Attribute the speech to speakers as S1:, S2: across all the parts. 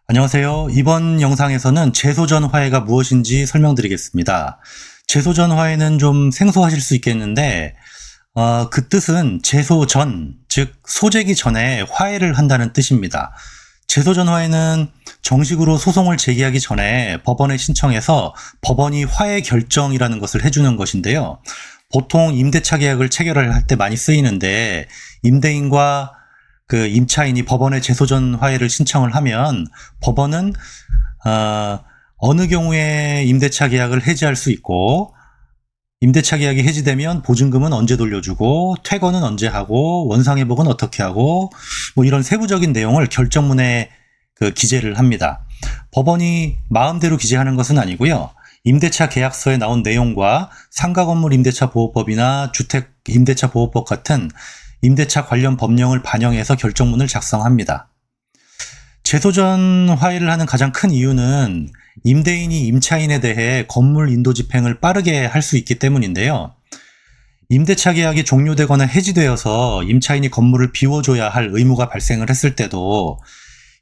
S1: 안녕하세요. 이번 영상에서는 제소전 화해가 무엇인지 설명드리겠습니다. 제소전 화해는 좀 생소하실 수 있겠는데 그 뜻은 제소전, 즉 소재기 전에 화해를 한다는 뜻입니다. 제소전 화해는 정식으로 소송을 제기하기 전에 법원에 신청해서 법원이 화해 결정이라는 것을 해주는 것인데요. 보통 임대차 계약을 체결할 때 많이 쓰이는데 임대인과 임차인이 법원에 제소전 화해를 신청을 하면 법원은 어느 경우에 임대차 계약을 해지할 수 있고, 임대차 계약이 해지되면 보증금은 언제 돌려주고, 퇴거는 언제 하고, 원상회복은 어떻게 하고, 이런 세부적인 내용을 결정문에 기재를 합니다. 법원이 마음대로 기재하는 것은 아니고요. 임대차 계약서에 나온 내용과 상가건물 임대차 보호법이나 주택 임대차 보호법 같은 임대차 관련 법령을 반영해서 결정문을 작성합니다. 제소전 화해를 하는 가장 큰 이유는 임대인이 임차인에 대해 건물 인도 집행을 빠르게 할 수 있기 때문인데요. 임대차 계약이 종료되거나 해지되어서 임차인이 건물을 비워줘야 할 의무가 발생을 했을 때도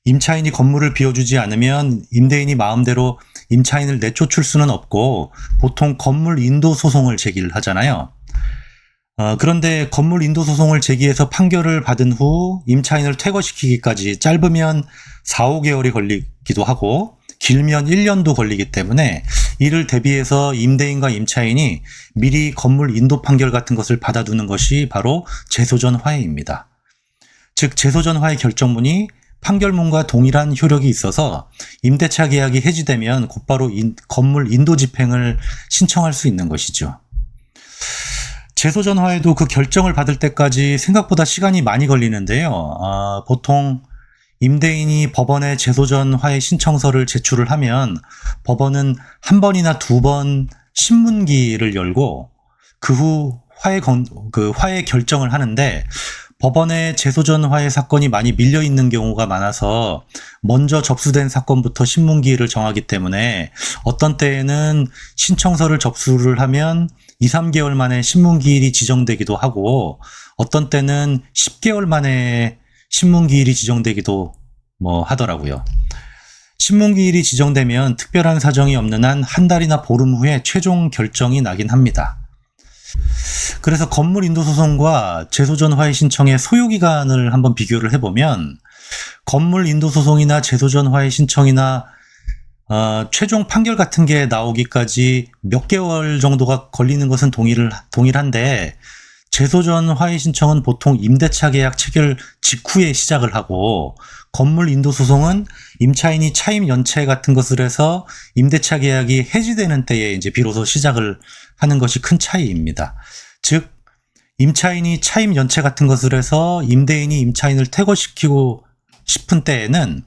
S1: 임차인이 건물을 비워주지 않으면 임대인이 마음대로 임차인을 내쫓을 수는 없고 보통 건물 인도 소송을 제기를 하잖아요. 그런데 건물 인도 소송을 제기해서 판결을 받은 후 임차인을 퇴거시키기까지 짧으면 4, 5개월이 걸리기도 하고 길면 1년도 걸리기 때문에 이를 대비해서 임대인과 임차인이 미리 건물 인도 판결 같은 것을 받아두는 것이 바로 제소전 화해입니다. 즉 제소전 화해 결정문이 판결문과 동일한 효력이 있어서 임대차 계약이 해지되면 곧바로 건물 인도 집행을 신청할 수 있는 것이죠. 제소전 화해도 그 결정을 받을 때까지 생각보다 시간이 많이 걸리는데요. 보통 임대인이 법원에 제소전 화해 신청서를 제출을 하면 법원은 한 번이나 두 번 신문기를 열고 그 후 화해 결정을 하는데 법원에 제소전 화해 사건이 많이 밀려 있는 경우가 많아서 먼저 접수된 사건부터 신문기일을 정하기 때문에 어떤 때에는 신청서를 접수를 하면 2, 3개월 만에 신문기일이 지정되기도 하고 어떤 때는 10개월 만에 신문기일이 지정되기도 하더라고요. 신문기일이 지정되면 특별한 사정이 없는 한 한 달이나 보름 후에 최종 결정이 나긴 합니다. 그래서 건물 인도 소송과 제소전 화해 신청의 소요기간을 한번 비교를 해보면 건물 인도 소송이나 제소전 화해 신청이나 최종 판결 같은 게 나오기까지 몇 개월 정도가 걸리는 것은 동일한데 제소전 화해 신청은 보통 임대차 계약 체결 직후에 시작을 하고 건물 인도 소송은 임차인이 차임 연체 같은 것을 해서 임대차 계약이 해지되는 때에 이제 비로소 시작을 하는 것이 큰 차이입니다. 즉 임차인이 차임 연체 같은 것을 해서 임대인이 임차인을 퇴거시키고 싶은 때에는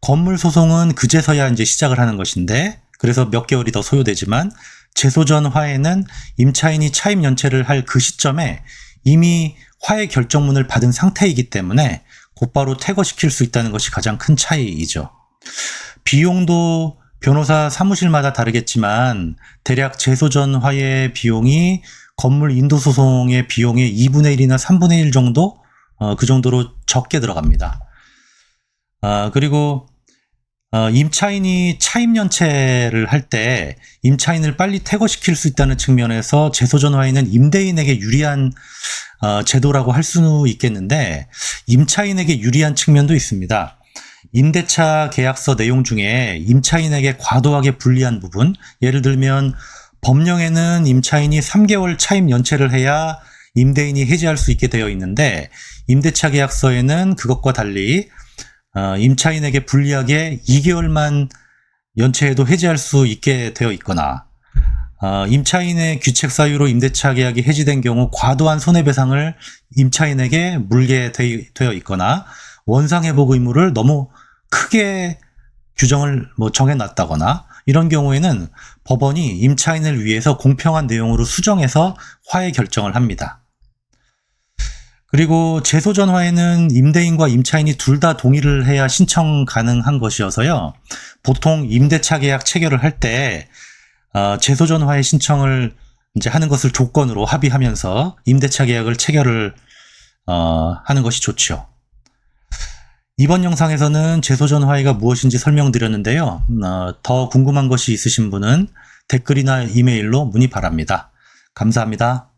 S1: 건물 소송은 그제서야 이제 시작을 하는 것인데 그래서 몇 개월이 더 소요되지만 제소전 화해는 임차인이 차임 연체를 할 그 시점에 이미 화해 결정문을 받은 상태이기 때문에 곧바로 퇴거시킬 수 있다는 것이 가장 큰 차이이죠. 비용도 변호사 사무실마다 다르겠지만 대략 제소전 화해 비용이 건물 인도 소송의 비용의 2분의 1이나 3분의 1 정도 그 정도로 적게 들어갑니다. 그리고 임차인이 차임 연체를 할 때 임차인을 빨리 퇴거시킬 수 있다는 측면에서 제소전 화해는 임대인에게 유리한 제도라고 할 수는 있겠는데 임차인에게 유리한 측면도 있습니다. 임대차 계약서 내용 중에 임차인에게 과도하게 불리한 부분, 예를 들면 법령에는 임차인이 3개월 차임 연체를 해야 임대인이 해지할 수 있게 되어 있는데 임대차 계약서에는 그것과 달리 임차인에게 불리하게 2개월만 연체해도 해지할 수 있게 되어 있거나 임차인의 귀책 사유로 임대차 계약이 해지된 경우 과도한 손해배상을 임차인에게 물게 되어 있거나 원상회복 의무를 너무 크게 규정을 정해놨다거나 이런 경우에는 법원이 임차인을 위해서 공평한 내용으로 수정해서 화해 결정을 합니다. 그리고 제소전 화해는 임대인과 임차인이 둘 다 동의를 해야 신청 가능한 것이어서요. 보통 임대차 계약 체결을 할 때 제소전 화해 신청을 이제 하는 것을 조건으로 합의하면서 임대차 계약을 체결을 하는 것이 좋죠. 이번 영상에서는 제소전 화해가 무엇인지 설명드렸는데요. 더 궁금한 것이 있으신 분은 댓글이나 이메일로 문의 바랍니다. 감사합니다.